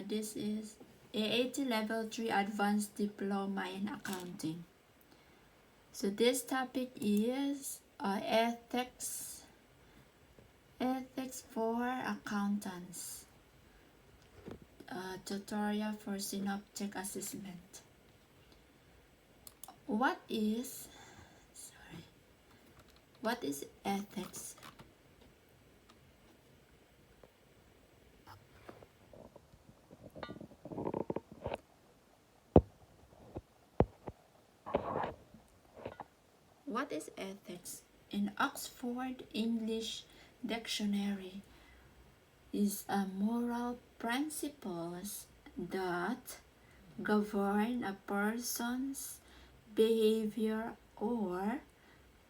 This is AAT Level 3 Advanced Diploma in Accounting. So this topic is ethics for accountants. Tutorial for synoptic assessment. What is ethics? What is ethics? In Oxford English Dictionary is a moral principles that govern a person's behavior or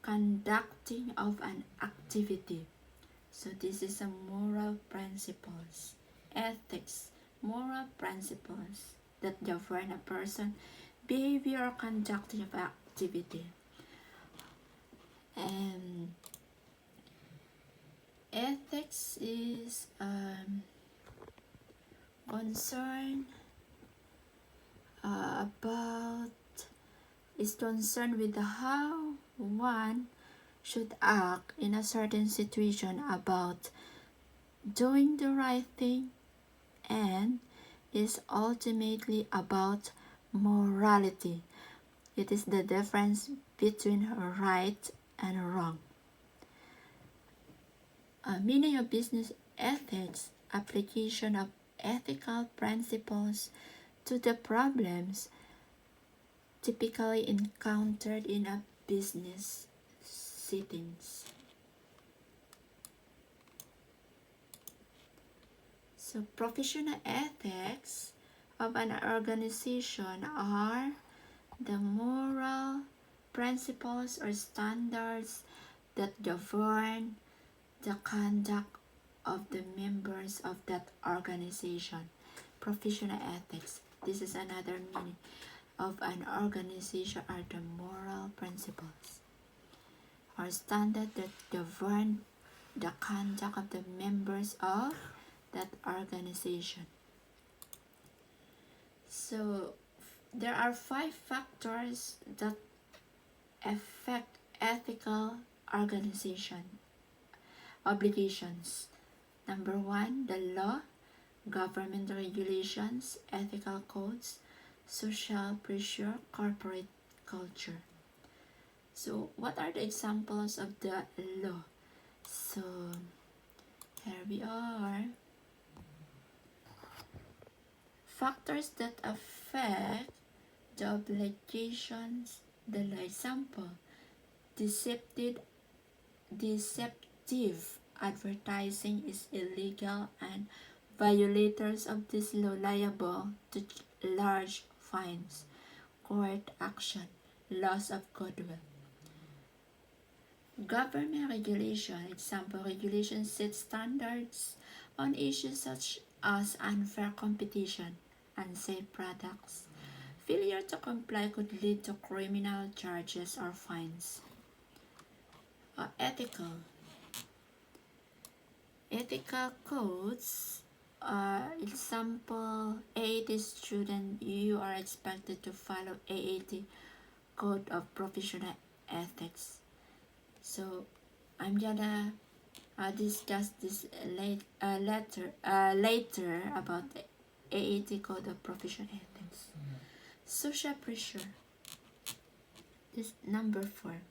conducting of an activity. So this is a moral principles. Ethics, moral principles that govern a person's behavior or conducting of activity. And ethics is concerned with how one should act in a certain situation about doing the right thing, and is ultimately about morality. It is the difference between right and wrong. Meaning of business ethics, application of ethical principles to the problems typically encountered in a business settings. So professional ethics of an organization are the moral principles or standards that govern the conduct of the members of that organization. Professional ethics. This is another meaning of an organization are the moral principles or standards that govern the conduct of the members of that organization. So there are 5 factors that affect ethical organization obligations. Number 1, the law, government regulations, ethical codes, social pressure, corporate culture. So what are the examples of the law? So here we are. Factors that affect the obligations, the example, deceptive advertising is illegal and violators of this law liable to large fines, court action, loss of goodwill. Government regulation, example, regulation sets standards on issues such as unfair competition, unsafe products. Failure to comply could lead to criminal charges or fines. Ethical codes, example, AAT student, you are expected to follow AAT Code of Professional Ethics. So I'm gonna discuss this later about the AAT Code of Professional Ethics. Social pressure. This number 4.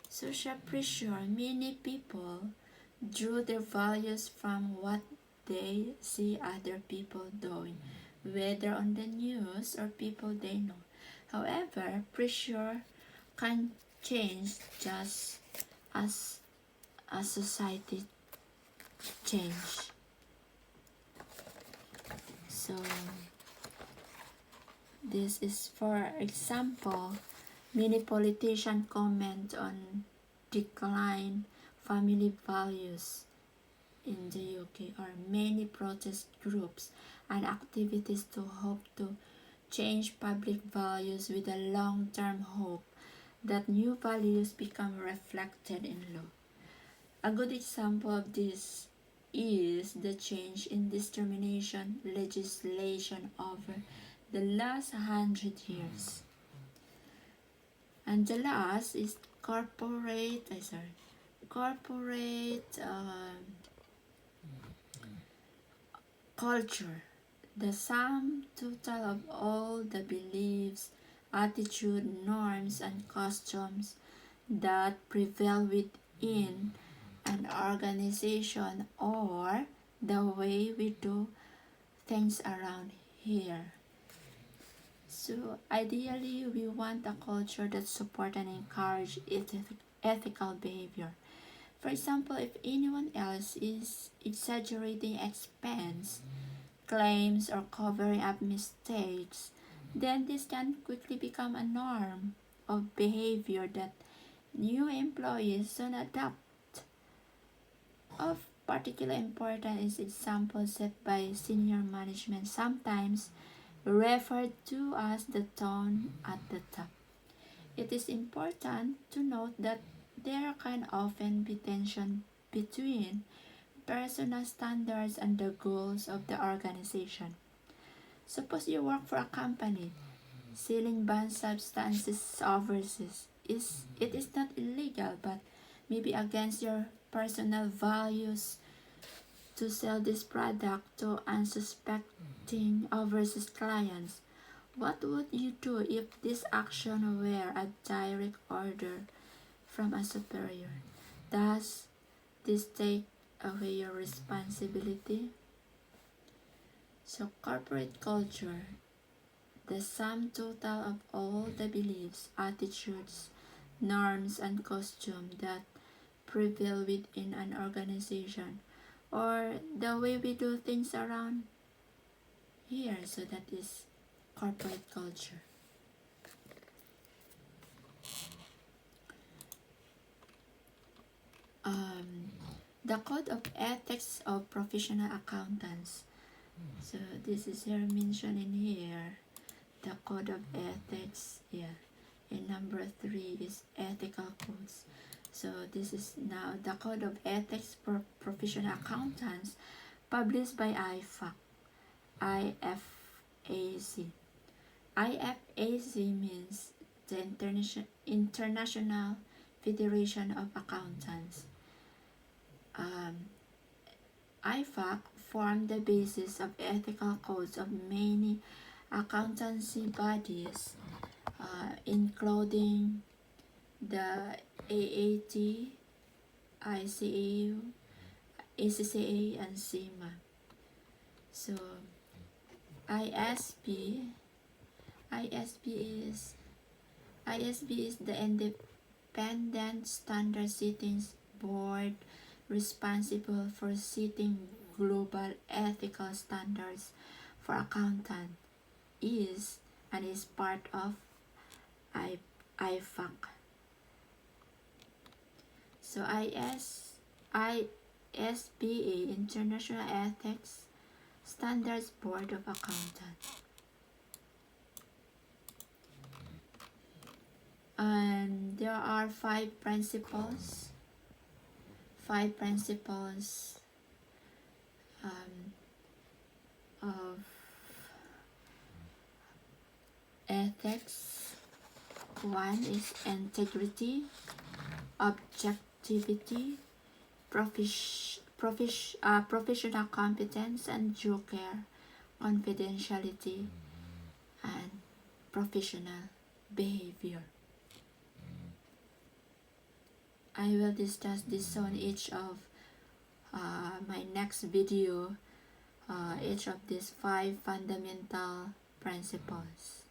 Social pressure. Many people draw their values from what they see other people doing, whether on the news or people they know. However, pressure can change just as a society change. So this is, for example, many politicians comment on decline family values in the UK, or many protest groups and activities to hope to change public values with a long-term hope that new values become reflected in law. A good example of this is the change in discrimination legislation over the last 100 years. And the last is corporate culture, the sum total of all the beliefs, attitude, norms, and customs that prevail within an organization or the way we do things around here. So ideally, we want a culture that supports and encourages ethical behavior. For example, if anyone else is exaggerating expense, claims, or covering up mistakes, then this can quickly become a norm of behavior that new employees soon adopt. Of particular importance is examples set by senior management, sometimes referred to as the tone at the top. It is important to note that there can often be tension between personal standards and the goals of the organization. Suppose you work for a company selling banned substances overseas. It is not illegal, but maybe against your personal values to sell this product to unsuspecting overseas clients. What would you do if this action were a direct order from a superior? Does this take away your responsibility? So corporate culture, the sum total of all the beliefs, attitudes, norms, and costume that prevail within an organization, or the way we do things around here. So that is corporate culture. The Code of Ethics of Professional Accountants. So this is here mentioned in here. The Code of Ethics, yeah. And number 3 is ethical codes. So this is now the Code of Ethics for Professional Accountants, published by IFAC. IFAC means the International Federation of Accountants. IFAC formed the basis of ethical codes of many accountancy bodies, including the AAT, ICAU, ACCA, and CIMA. So ISB is the independent standard setting board responsible for setting global ethical standards for accountants is part of IFAC. So ISBA, International Ethics Standards Board of Accountants. And there are 5 principles of ethics. 1 is integrity, objectivity, professional competence and due care, confidentiality, and professional behavior. I will discuss this on each of my next video, each of these 5 fundamental principles.